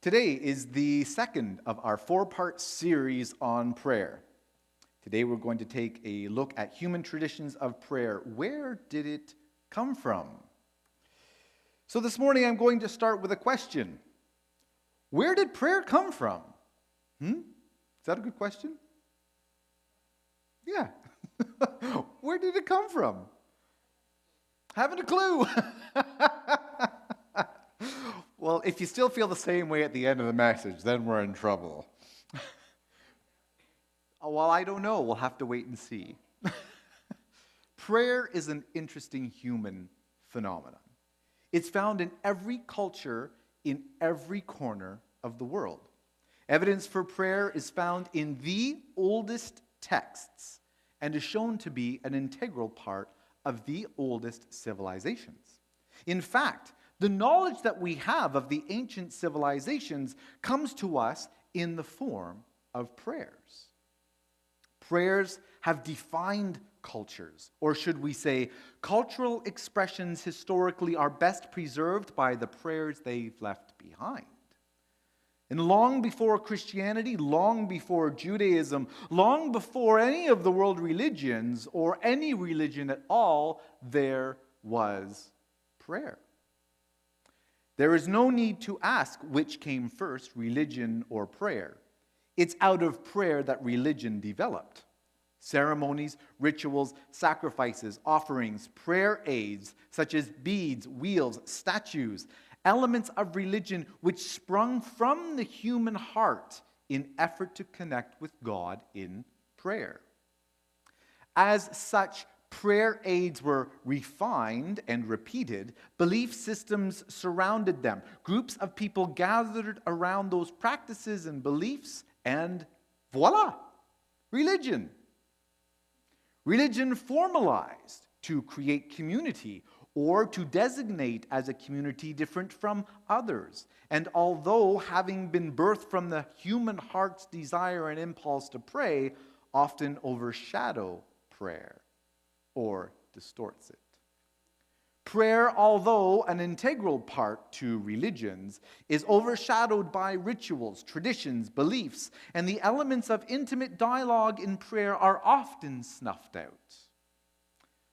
Today is the second of our four-part series on prayer. Today we're going to take a look at human traditions of prayer. Where did it come from? So this morning I'm going to start with a question. Where did prayer come from? Is that a good question? Yeah. Where did it come from? Haven't a clue. Well, if you still feel the same way at the end of the message, then we're in trouble. Well, I don't know. We'll have to wait and see. Prayer is an interesting human phenomenon. It's found in every culture, in every corner of the world. Evidence for prayer is found in the oldest texts and is shown to be an integral part of the oldest civilizations. In fact, the knowledge that we have of the ancient civilizations comes to us in the form of prayers. Prayers have defined cultures, or should we say, cultural expressions historically are best preserved by the prayers they've left behind. And long before Christianity, long before Judaism, long before any of the world religions, or any religion at all, there was prayer. There is no need to ask which came first, religion or prayer. It's out of prayer that religion developed. Ceremonies, rituals, sacrifices, offerings, prayer aids, such as beads, wheels, statues, elements of religion which sprung from the human heart in effort to connect with God in prayer. As such, prayer aids were refined and repeated. Belief systems surrounded them. Groups of people gathered around those practices and beliefs, and voila, religion. Religion formalized to create community or to designate as a community different from others. And although having been birthed from the human heart's desire and impulse to pray, often overshadow prayer or distorts it. Prayer, although an integral part to religions, is overshadowed by rituals, traditions, beliefs, and the elements of intimate dialogue in prayer are often snuffed out.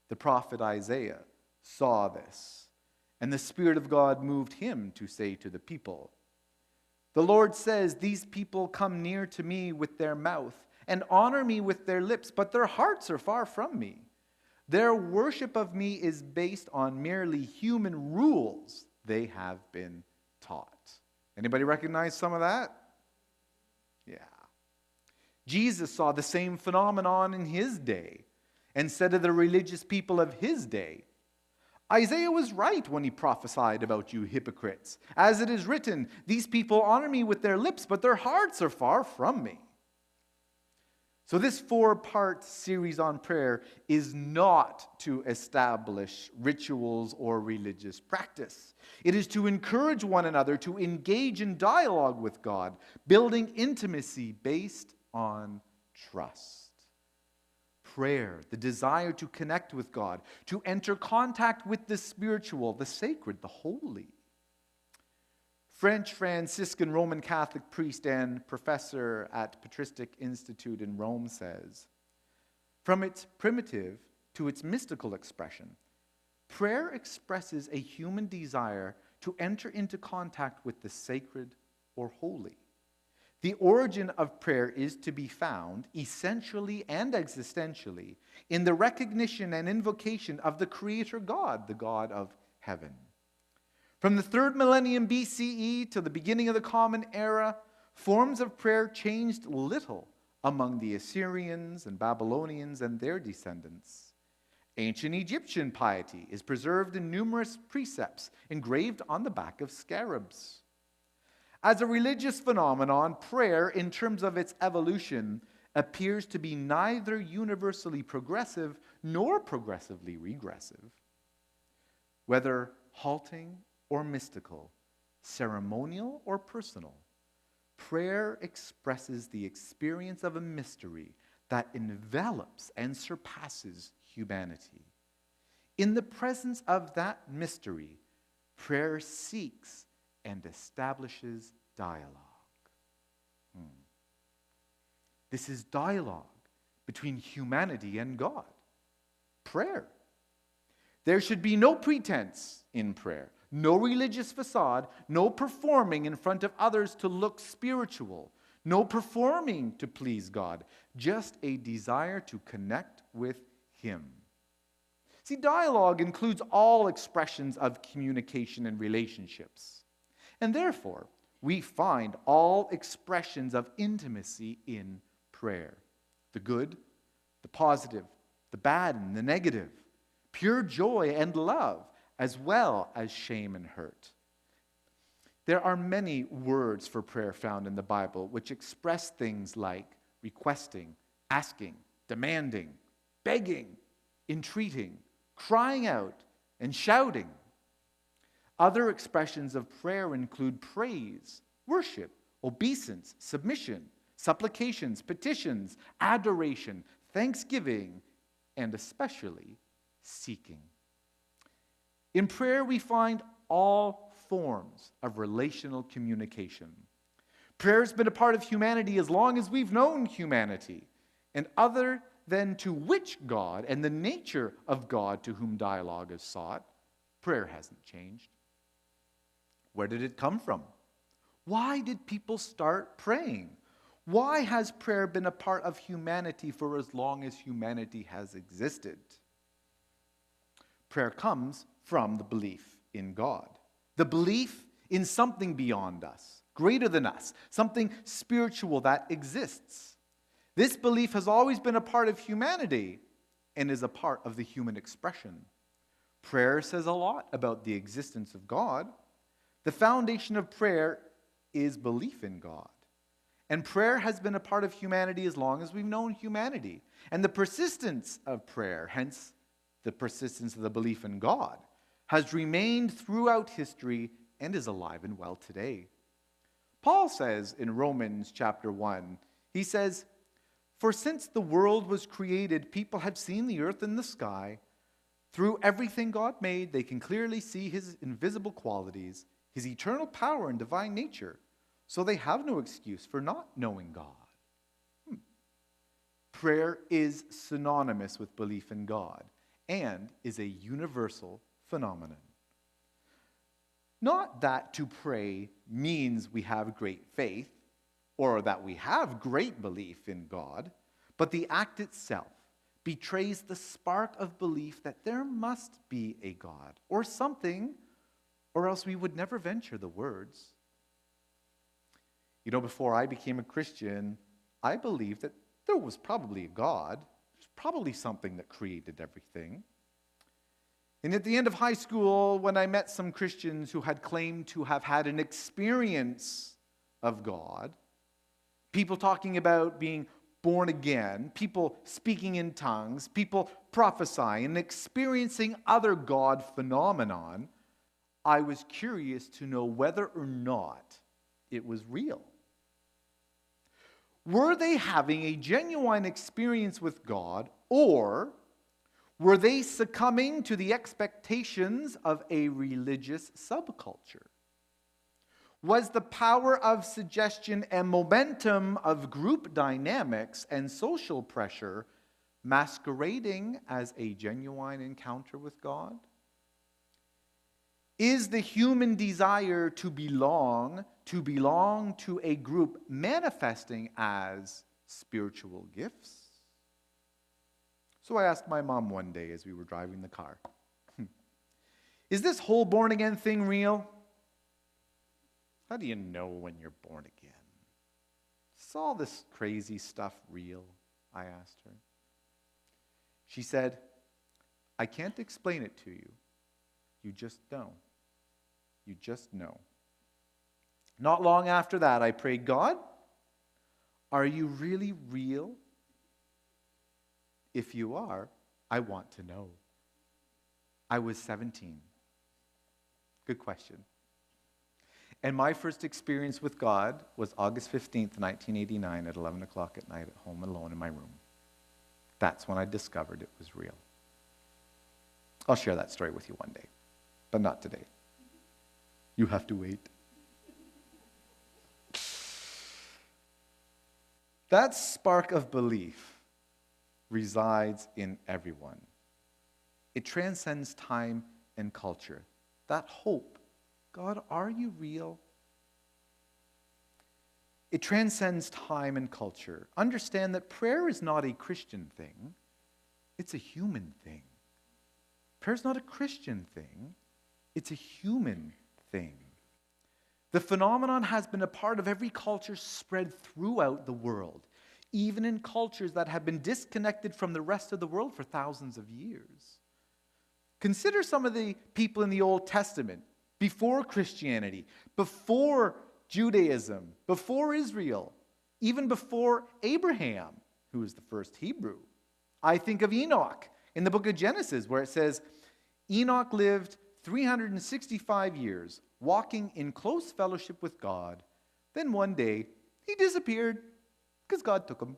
The prophet Isaiah saw this, and the Spirit of God moved him to say to the people, "The Lord says, these people come near to me with their mouth and honor me with their lips, but their hearts are far from me. Their worship of me is based on merely human rules they have been taught." Anybody recognize some of that? Yeah. Jesus saw the same phenomenon in his day and said to the religious people of his day, "Isaiah was right when he prophesied about you hypocrites. As it is written, these people honor me with their lips, but their hearts are far from me." So this four-part series on prayer is not to establish rituals or religious practice. It is to encourage one another to engage in dialogue with God, building intimacy based on trust. Prayer, the desire to connect with God, to enter contact with the spiritual, the sacred, the holy. French Franciscan Roman Catholic priest and professor at Patristic Institute in Rome says, "From its primitive to its mystical expression, prayer expresses a human desire to enter into contact with the sacred or holy. The origin of prayer is to be found, essentially and existentially, in the recognition and invocation of the Creator God, the God of heaven. From the 3rd millennium BCE to the beginning of the Common Era, forms of prayer changed little among the Assyrians and Babylonians and their descendants. Ancient Egyptian piety is preserved in numerous precepts engraved on the back of scarabs. As a religious phenomenon, prayer, in terms of its evolution, appears to be neither universally progressive nor progressively regressive. Whether halting or mystical, ceremonial or personal, prayer expresses the experience of a mystery that envelops and surpasses humanity. In the presence of that mystery, prayer seeks and establishes dialogue. This is dialogue between humanity and God. Prayer. There should be no pretense in prayer, no religious facade, no performing in front of others to look spiritual, no performing to please God, just a desire to connect with Him. See, dialogue includes all expressions of communication and relationships. And therefore, we find all expressions of intimacy in prayer. The good, the positive, the bad and the negative, pure joy and love, as well as shame and hurt. There are many words for prayer found in the Bible which express things like requesting, asking, demanding, begging, entreating, crying out, and shouting. Other expressions of prayer include praise, worship, obeisance, submission, supplications, petitions, adoration, thanksgiving, and especially seeking. In prayer, we find all forms of relational communication. Prayer has been a part of humanity as long as we've known humanity, and other than to which God and the nature of God to whom dialogue is sought, prayer hasn't changed. Where did it come from? Why did people start praying? Why has prayer been a part of humanity for as long as humanity has existed? Prayer comes from the belief in God, the belief in something beyond us, greater than us, something spiritual that exists. This belief has always been a part of humanity and is a part of the human expression. Prayer says a lot about the existence of God. The foundation of prayer is belief in God. And prayer has been a part of humanity as long as we've known humanity. And the persistence of prayer, hence the persistence of the belief in God, has remained throughout history and is alive and well today. Paul says in Romans chapter 1, he says, "For since the world was created, people have seen the earth and the sky. Through everything God made, they can clearly see His invisible qualities, His eternal power and divine nature. So they have no excuse for not knowing God." Prayer is synonymous with belief in God and is a universal phenomenon. Not that to pray means we have great faith or that we have great belief in God, but the act itself betrays the spark of belief that there must be a God or something, or else we would never venture the words. You know, before I became a Christian, I believed that there was probably a God. There's probably something that created everything. And at the end of high school, when I met some Christians who had claimed to have had an experience of God, people talking about being born again, people speaking in tongues, people prophesying and experiencing other God phenomenon, I was curious to know whether or not it was real. Were they having a genuine experience with God, or were they succumbing to the expectations of a religious subculture? Was the power of suggestion and momentum of group dynamics and social pressure masquerading as a genuine encounter with God? Is the human desire to belong to a group manifesting as spiritual gifts? So I asked my mom one day as we were driving the car, "Is this whole born again thing real?" "How do you know when you're born again? Is all this crazy stuff real?" I asked her. She said, "I can't explain it to you. You just know. You just know." Not long after that, I prayed, "God, are you really real? If you are, I want to know." I was 17. Good question. And my first experience with God was August 15th, 1989 at 11 o'clock at night at home alone in my room. That's when I discovered it was real. I'll share that story with you one day, but not today. You have to wait. That spark of belief resides in everyone. It transcends time and culture. That hope, God, are you real? It transcends time and culture. Understand that prayer is not a Christian thing. It's a human thing. Prayer is not a Christian thing. It's a human thing. The phenomenon has been a part of every culture spread throughout the world, even in cultures that have been disconnected from the rest of the world for thousands of years. Consider some of the people in the Old Testament, before Christianity, before Judaism, before Israel, even before Abraham, who was the first Hebrew. I think of Enoch in the book of Genesis, where it says, Enoch lived 365 years, walking in close fellowship with God. Then one day, he disappeared because God took him.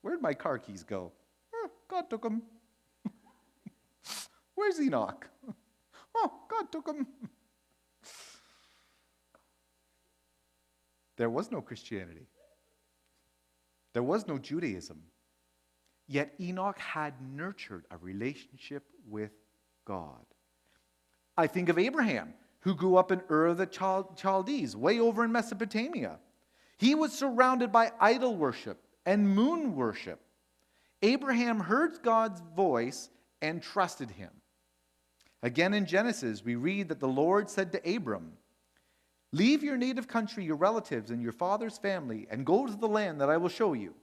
Where'd my car keys go? God took him. Where's Enoch? Oh, God took him. There was no Christianity. There was no Judaism. Yet Enoch had nurtured a relationship with God. I think of Abraham, who grew up in Ur of the Chaldees, way over in Mesopotamia. He was surrounded by idol worship and moon worship. Abraham heard God's voice and trusted him. Again in Genesis, we read that the Lord said to Abram, "Leave your native country, your relatives, and your father's family, and go to the land that I will show you."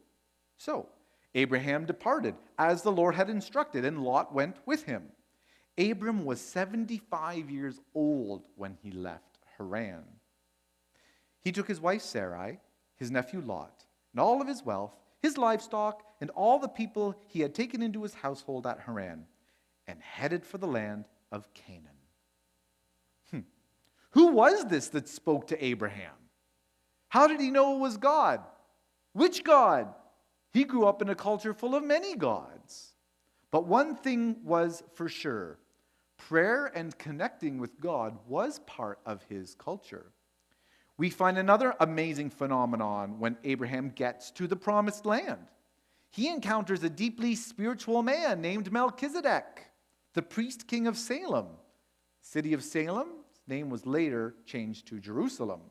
So Abraham departed, as the Lord had instructed, and Lot went with him. Abram was 75 years old when he left Haran. He took his wife Sarai, his nephew Lot, and all of his wealth, his livestock, and all the people he had taken into his household at Haran, and headed for the land of Canaan. Who was this that spoke to Abraham? How did he know it was God? Which God? He grew up in a culture full of many gods. But one thing was for sure. Prayer and connecting with God was part of his culture. We find another amazing phenomenon when Abraham gets to the promised land. He encounters a deeply spiritual man named Melchizedek, the priest king of Salem. The city of Salem's name was later changed to Jerusalem.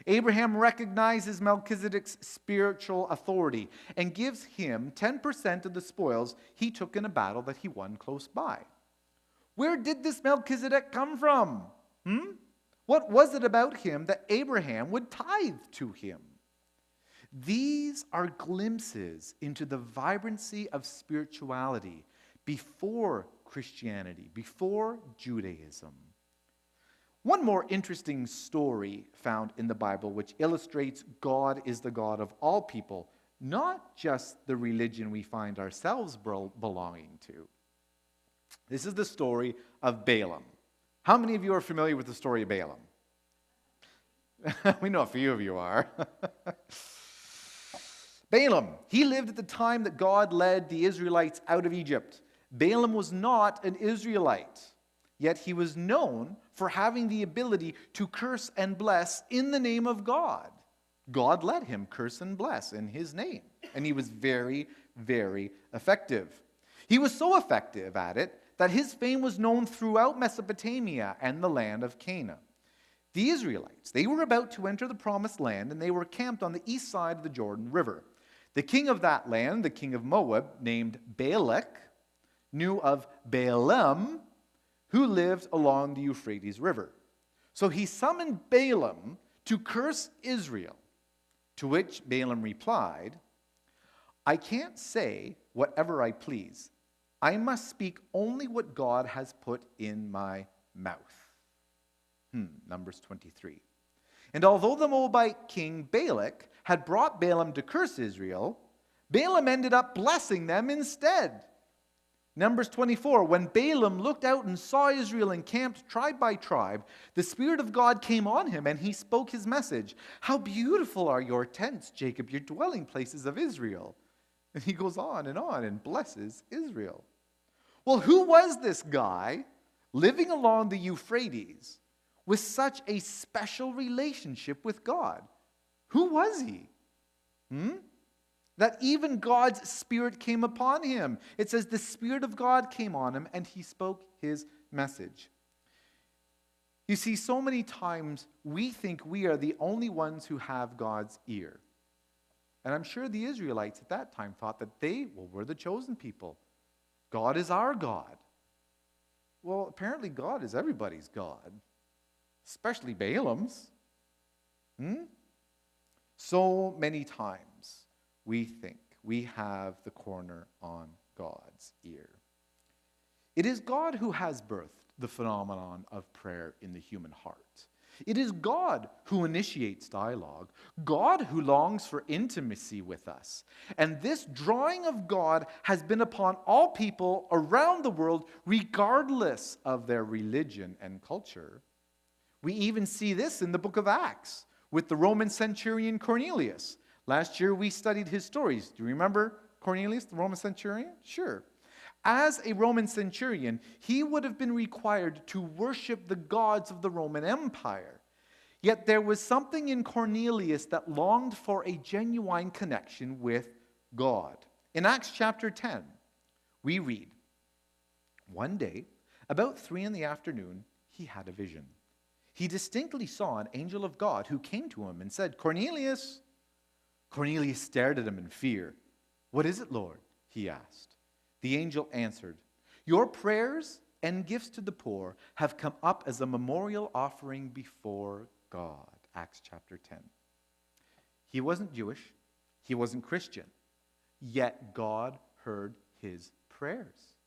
Abraham recognizes Melchizedek's spiritual authority and gives him 10% of the spoils he took in a battle that he won close by. Where did this Melchizedek come from? What was it about him that Abraham would tithe to him? These are glimpses into the vibrancy of spirituality before Christianity, before Judaism. One more interesting story found in the Bible which illustrates God is the God of all people, not just the religion we find ourselves belonging to. This is the story of Balaam. How many of you are familiar with the story of Balaam? We know a few of you are. Balaam, he lived at the time that God led the Israelites out of Egypt. Balaam was not an Israelite, yet he was known for having the ability to curse and bless in the name of God. God let him curse and bless in his name, and he was very, very effective. He was so effective at it that his fame was known throughout Mesopotamia and the land of Canaan. The Israelites, they were about to enter the promised land, and they were camped on the east side of the Jordan River. The king of that land, the king of Moab, named Balak, knew of Balaam, who lived along the Euphrates River. So he summoned Balaam to curse Israel, to which Balaam replied, "I can't say whatever I please. I must speak only what God has put in my mouth." Numbers 23. And although the Moabite king Balak had brought Balaam to curse Israel, Balaam ended up blessing them instead. Numbers 24, when Balaam looked out and saw Israel encamped tribe by tribe, the Spirit of God came on him and he spoke his message. "How beautiful are your tents, Jacob, your dwelling places of Israel." And he goes on and blesses Israel. Well, who was this guy living along the Euphrates with such a special relationship with God? Who was he? That even God's Spirit came upon him. It says the Spirit of God came on him and he spoke his message. You see, so many times we think we are the only ones who have God's ear. And I'm sure the Israelites at that time thought that we're the chosen people. God is our God. Well, apparently God is everybody's God, especially Balaam's. So many times we think we have the corner on God's ear. It is God who has birthed the phenomenon of prayer in the human heart. It is God who initiates dialogue, God who longs for intimacy with us. And this drawing of God has been upon all people around the world, regardless of their religion and culture. We even see this in the book of Acts with the Roman centurion Cornelius. Last year we studied his stories. Do you remember Cornelius, the Roman centurion? Sure. As a Roman centurion, he would have been required to worship the gods of the Roman Empire. Yet there was something in Cornelius that longed for a genuine connection with God. In Acts chapter 10, we read, "One day, about 3 p.m, he had a vision. He distinctly saw an angel of God who came to him and said, 'Cornelius.' Cornelius stared at him in fear. 'What is it, Lord?' he asked. The angel answered, 'Your prayers and gifts to the poor have come up as a memorial offering before God.'" Acts chapter 10. He wasn't Jewish. He wasn't Christian. Yet God heard his prayers.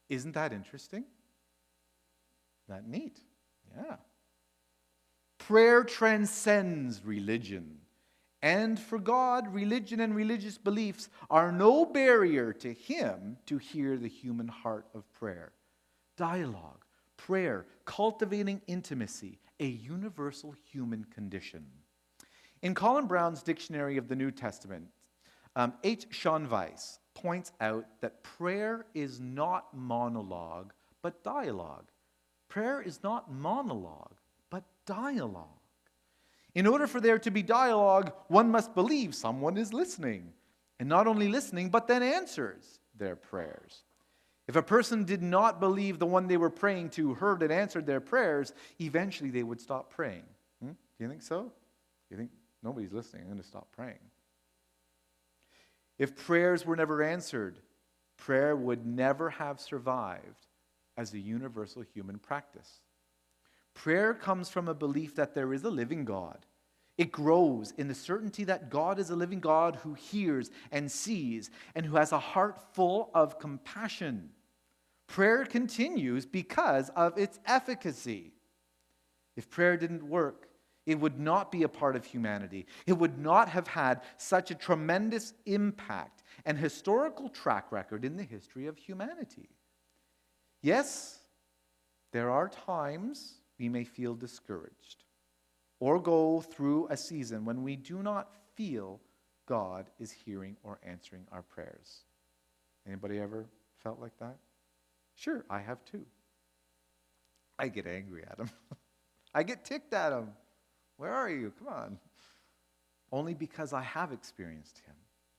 Isn't that interesting? Isn't that neat? Yeah. Prayer transcends religion. And for God, religion and religious beliefs are no barrier to him to hear the human heart of prayer. Dialogue, prayer, cultivating intimacy, a universal human condition. In Colin Brown's Dictionary of the New Testament, H. Sean Weiss points out that prayer is not monologue, but dialogue. Prayer is not monologue, but dialogue. In order for there to be dialogue, one must believe someone is listening. And not only listening, but then answers their prayers. If a person did not believe the one they were praying to heard and answered their prayers, eventually they would stop praying. Do you think so? You think nobody's listening, I'm going to stop praying. If prayers were never answered, prayer would never have survived as a universal human practice. Prayer comes from a belief that there is a living God. It grows in the certainty that God is a living God who hears and sees and who has a heart full of compassion. Prayer continues because of its efficacy. If prayer didn't work, it would not be a part of humanity. It would not have had such a tremendous impact and historical track record in the history of humanity. Yes, there are times we may feel discouraged or go through a season when we do not feel God is hearing or answering our prayers. Anybody ever felt like that? Sure, I have too. I get angry at him. I get ticked at him. Where are you? Come on. Only because I have experienced him.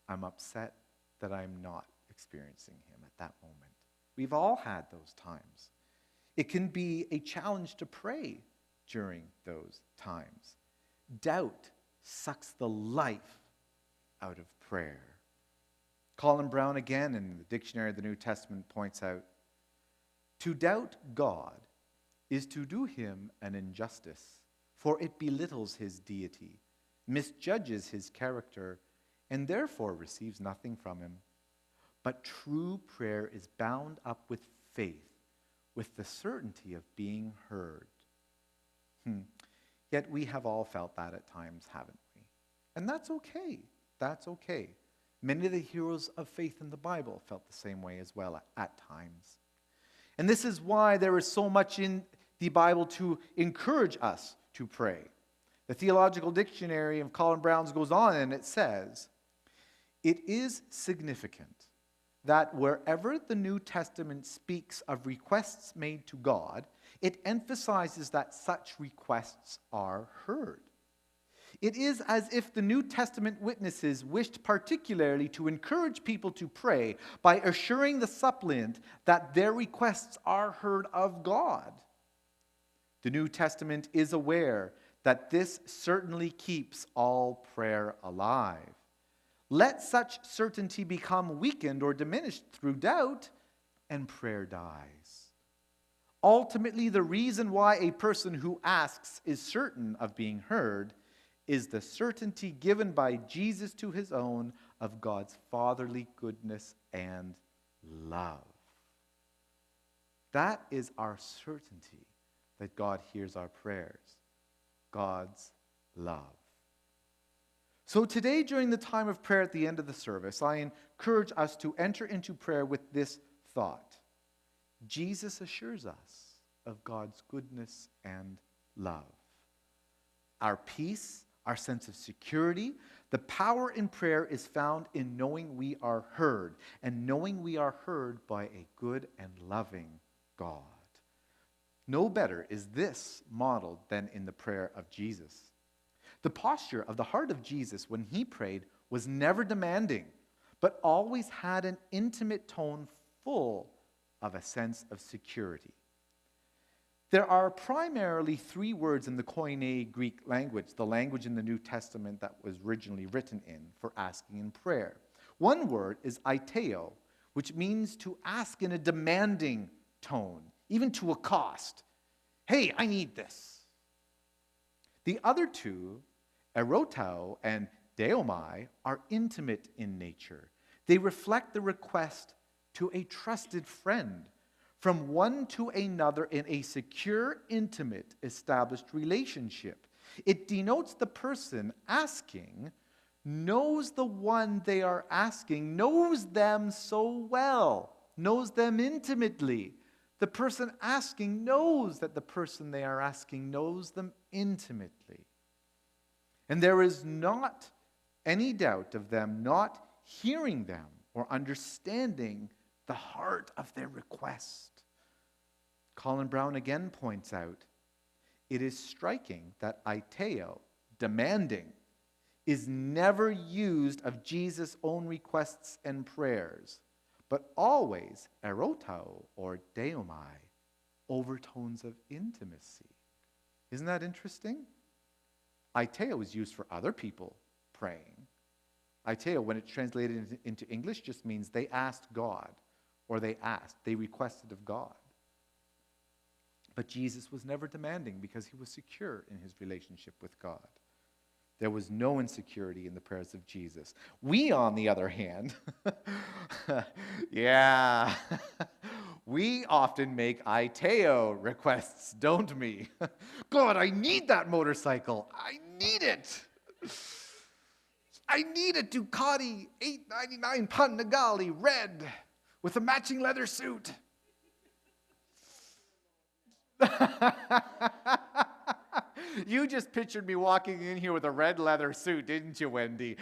I'm upset that I'm not experiencing him at that moment. We've all had those times. It can be a challenge to pray during those times. Doubt sucks the life out of prayer. Colin Brown again in the Dictionary of the New Testament points out, "To doubt God is to do him an injustice, for it belittles his deity, misjudges his character, and therefore receives nothing from him. But true prayer is bound up with faith, with the certainty of being heard." Yet we have all felt that at times, haven't we? And that's okay. That's okay. Many of the heroes of faith in the Bible felt the same way as well at times. And this is why there is so much in the Bible to encourage us to pray. The Theological Dictionary of Colin Brown's goes on and it says, "It is significant that wherever the New Testament speaks of requests made to God, it emphasizes that such requests are heard. It is as if the New Testament witnesses wished particularly to encourage people to pray by assuring the suppliant that their requests are heard of God. The New Testament is aware that this certainly keeps all prayer alive. Let such certainty become weakened or diminished through doubt, and prayer dies. Ultimately, the reason why a person who asks is certain of being heard is the certainty given by Jesus to his own of God's fatherly goodness and love. That is our certainty that God hears our prayers. God's love. So today, during the time of prayer at the end of the service, I encourage us to enter into prayer with this thought. Jesus assures us of God's goodness and love. Our peace, our sense of security, the power in prayer is found in knowing we are heard, and knowing we are heard by a good and loving God. No better is this modeled than in the prayer of Jesus. The posture of the heart of Jesus when he prayed was never demanding, but always had an intimate tone full of a sense of security. There are primarily three words in the Koine Greek language, the language in the New Testament that was originally written in, for asking in prayer. One word is aiteo, which means to ask in a demanding tone, even to accost. Hey, I need this. The other two, erotao and deomai, are intimate in nature. They reflect the request to a trusted friend, from one to another in a secure, intimate, established relationship. It denotes the person asking knows the one they are asking, knows them so well, knows them intimately. The person asking knows that the person they are asking knows them intimately. And there is not any doubt of them not hearing them or understanding the heart of their request. Colin Brown again points out, it is striking that aiteo, demanding, is never used of Jesus' own requests and prayers, but always erotao or deomai, overtones of intimacy. Isn't that interesting? Aiteo is used for other people praying. Aiteo, when it's translated into English, just means they asked God, or they requested of God. But Jesus was never demanding because he was secure in his relationship with God. There was no insecurity in the prayers of Jesus. We, on the other hand, we often make aiteo requests, don't we? God, I need that motorcycle. I need it. I need a Ducati $899 Panigale red with a matching leather suit. You just pictured me walking in here with a red leather suit, didn't you, Wendy?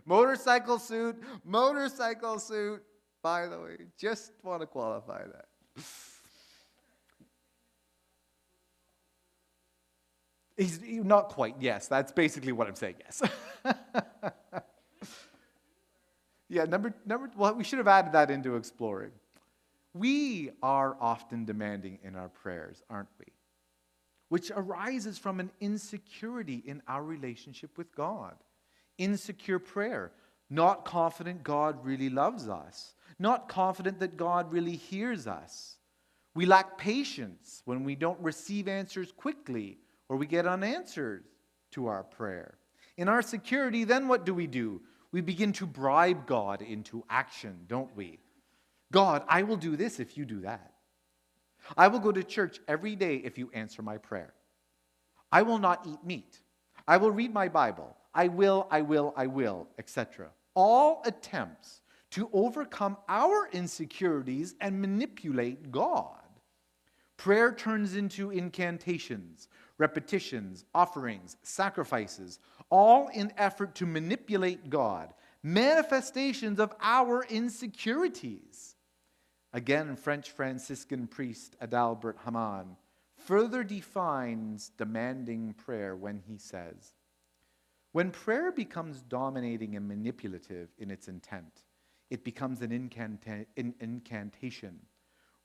Motorcycle suit. By the way, just want to qualify that. He's not quite, yes. That's basically what I'm saying, yes. Yeah, well, we should have added that into exploring. We are often demanding in our prayers, aren't we? Which arises from an insecurity in our relationship with God. Insecure prayer. Not confident God really loves us. Not confident that God really hears us. We lack patience when we don't receive answers quickly or we get unanswered to our prayer. In our security, then what do? We begin to bribe God into action, don't we? God, I will do this if you do that. I will go to church every day if you answer my prayer. I will not eat meat. I will read my Bible. I will, etc. All attempts to overcome our insecurities and manipulate God. Prayer turns into incantations, repetitions, offerings, sacrifices, all in effort to manipulate God, manifestations of our insecurities. Again, French Franciscan priest Adalbert Hamann further defines demanding prayer when he says, when prayer becomes dominating and manipulative in its intent, it becomes an incantation.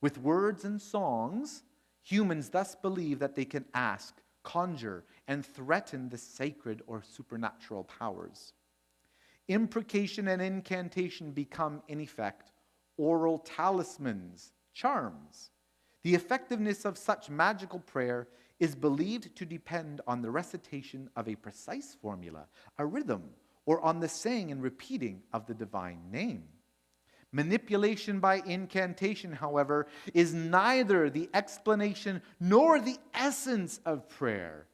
With words and songs, humans thus believe that they can ask, conjure, and threaten the sacred or supernatural powers. Imprecation and incantation become, in effect, oral talismans, charms. The effectiveness of such magical prayer is believed to depend on the recitation of a precise formula, a rhythm, or on the saying and repeating of the divine name. Manipulation by incantation, however, is neither the explanation nor the essence of prayer,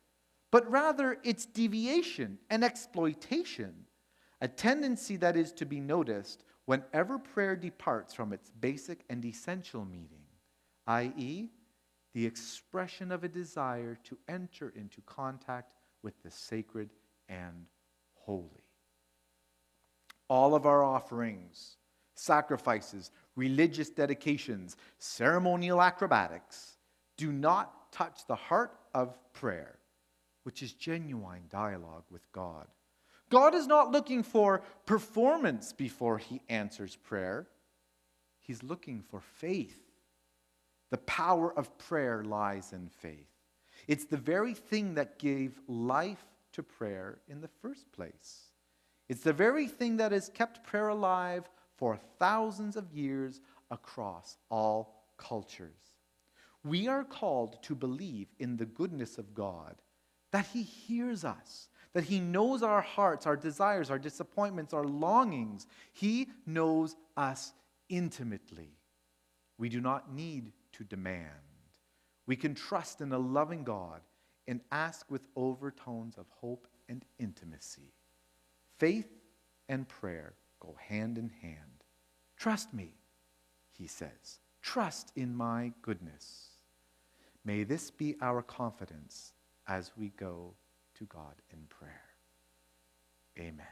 but rather its deviation and exploitation, a tendency that is to be noticed whenever prayer departs from its basic and essential meaning, i.e., the expression of a desire to enter into contact with the sacred and holy. All of our offerings, sacrifices, religious dedications, ceremonial acrobatics do not touch the heart of prayer, which is genuine dialogue with God. God is not looking for performance before he answers prayer. He's looking for faith. The power of prayer lies in faith. It's the very thing that gave life to prayer in the first place. It's the very thing that has kept prayer alive for thousands of years across all cultures. We are called to believe in the goodness of God, that he hears us, that he knows our hearts, our desires, our disappointments, our longings. He knows us intimately. We do not need to demand. We can trust in a loving God and ask with overtones of hope and intimacy. Faith and prayer go hand in hand. Trust me, he says. Trust in my goodness. May this be our confidence as we go to God in prayer. Amen.